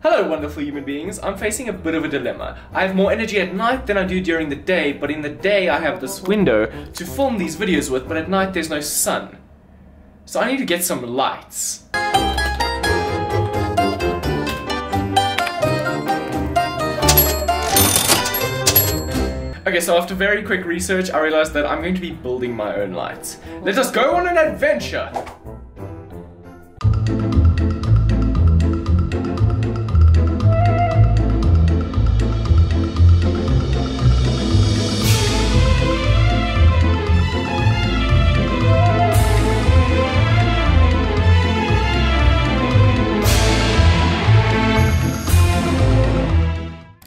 Hello wonderful human beings, I'm facing a bit of a dilemma. I have more energy at night than I do during the day, but in the day I have this window to film these videos with, but at night there's no sun. So I need to get some lights. Okay, so after very quick research, I realized that I'm going to be building my own lights. Let us go on an adventure!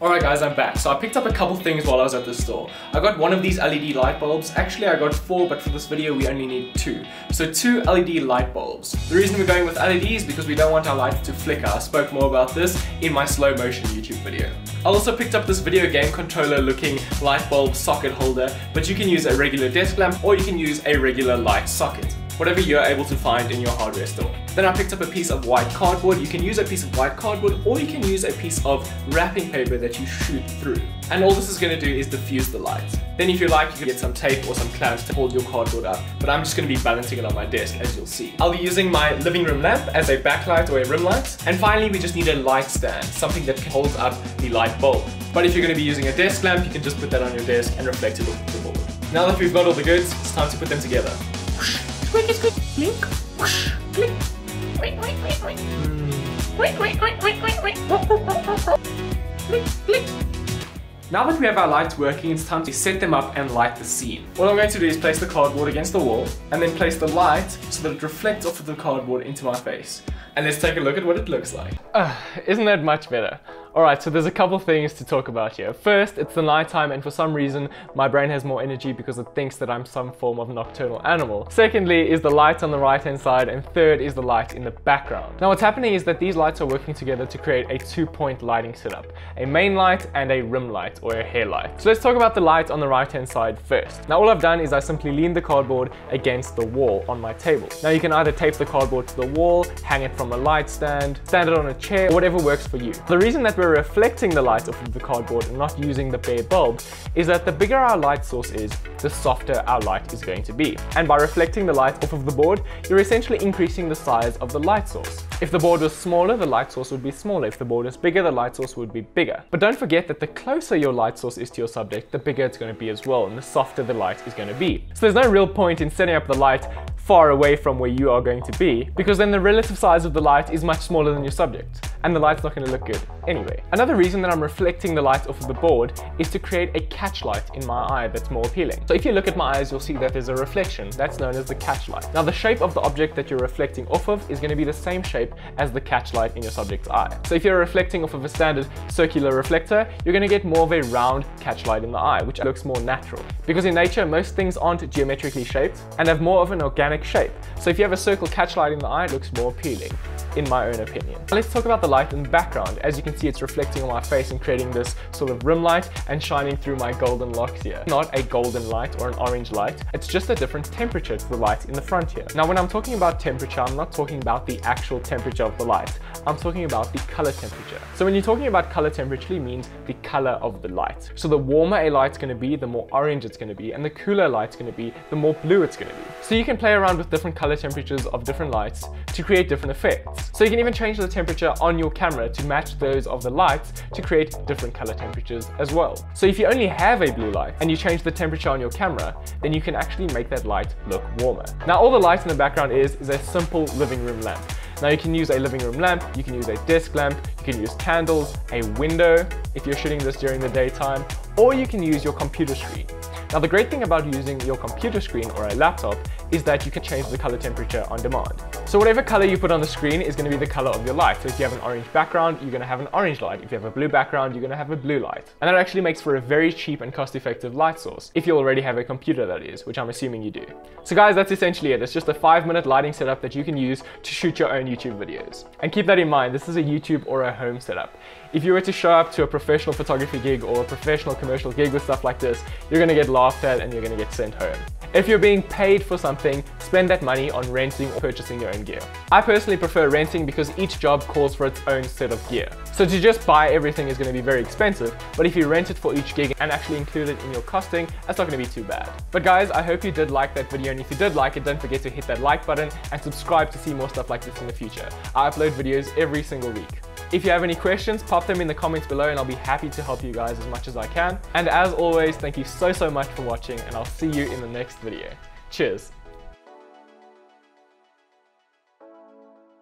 Alright guys, I'm back. So I picked up a couple things while I was at the store. I got one of these LED light bulbs. Actually I got 4, but for this video we only need 2. So 2 LED light bulbs. The reason we're going with LED is because we don't want our lights to flicker. I spoke more about this in my slow motion YouTube video. I also picked up this video game controller looking light bulb socket holder, but you can use a regular desk lamp or you can use a regular light socket. Whatever you're able to find in your hardware store. Then I picked up a piece of white cardboard. You can use a piece of white cardboard or you can use a piece of wrapping paper that you shoot through. And all this is going to do is diffuse the light. Then if you like, you can get some tape or some clamps to hold your cardboard up, but I'm just going to be balancing it on my desk, as you'll see. I'll be using my living room lamp as a backlight or a rim light. And finally, we just need a light stand, something that holds up the light bulb. But if you're going to be using a desk lamp, you can just put that on your desk and reflect it off the board. Now that we've got all the goods, it's time to put them together. Squeak, squeak, blink, whoosh, blink. Wait, wait, wait, wait. Wait, wait, wait, wait, wait, wait. Blink, blink. Now that we have our lights working, it's time to set them up and light the scene. What I'm going to do is place the cardboard against the wall and then place the light so that it reflects off of the cardboard into my face. And let's take a look at what it looks like. Isn't that much better? Alright, so there's a couple things to talk about here. First, it's the nighttime and for some reason my brain has more energy because it thinks that I'm some form of nocturnal animal. Secondly is the light on the right hand side, and third is the light in the background. Now what's happening is that these lights are working together to create a 2-point lighting setup. A main light and a rim light or a hair light. So let's talk about the light on the right hand side first. Now all I've done is I simply leaned the cardboard against the wall on my table. Now you can either tape the cardboard to the wall, hang it from a light stand it on a chair, or whatever works for you. The reason that we're reflecting the light off of the cardboard and not using the bare bulb is that the bigger our light source is, the softer our light is going to be. And by reflecting the light off of the board, you're essentially increasing the size of the light source. If the board was smaller, the light source would be smaller. If the board was bigger, the light source would be bigger. But don't forget that the closer your light source is to your subject, the bigger it's going to be as well, and the softer the light is going to be. So there's no real point in setting up the light far away from where you are going to be, because then the relative size of the light is much smaller than your subject, and the light's not going to look good anyway. Another reason that I'm reflecting the light off of the board is to create a catch light in my eye that's more appealing. So if you look at my eyes, you'll see that there's a reflection. That's known as the catch light. Now the shape of the object that you're reflecting off of is going to be the same shape as the catch light in your subject's eye. So if you're reflecting off of a standard circular reflector, you're going to get more of a round catch light in the eye, which looks more natural. Because in nature, most things aren't geometrically shaped and have more of an organic shape. So if you have a circle catch light in the eye, it looks more appealing, in my own opinion. Now let's talk about the light in the background. As you can see, it's reflecting on my face and creating this sort of rim light and shining through my golden locks here. Not a golden light or an orange light, it's just a different temperature to the light in the front here. Now when I'm talking about temperature, I'm not talking about the actual temperature of the light. I'm talking about the color temperature. So when you're talking about color temperature, it means the color of the light. So the warmer a light's going to be, the more orange it's going to be, and the cooler light's going to be, the more blue it's going to be. So you can play around with different color temperatures of different lights to create different effects. So you can even change the temperature on your camera to match those of the lights to create different color temperatures as well. So if you only have a blue light and you change the temperature on your camera, then you can actually make that light look warmer. Now all the light in the background is a simple living room lamp. Now you can use a living room lamp, you can use a desk lamp, you can use candles, a window if you're shooting this during the daytime, or you can use your computer screen. Now the great thing about using your computer screen or a laptop is that you can change the color temperature on demand. So whatever color you put on the screen is going to be the color of your light. So if you have an orange background, you're going to have an orange light. If you have a blue background, you're going to have a blue light. And that actually makes for a very cheap and cost-effective light source, if you already have a computer that is, which I'm assuming you do. So guys, that's essentially it. It's just a 5-minute lighting setup that you can use to shoot your own YouTube videos. And keep that in mind, this is a YouTube or a home setup. If you were to show up to a professional photography gig or a professional commercial gig with stuff like this, you're going to get laughed at and you're going to get sent home. If you're being paid for something, spend that money on renting or purchasing your own gear. I personally prefer renting because each job calls for its own set of gear. So to just buy everything is going to be very expensive, but if you rent it for each gig and actually include it in your costing, that's not going to be too bad. But guys, I hope you did like that video, and if you did like it, don't forget to hit that like button and subscribe to see more stuff like this in the future. I upload videos every single week. If you have any questions, pop them in the comments below and I'll be happy to help you guys as much as I can. And as always, thank you so much for watching, and I'll see you in the next video. Cheers!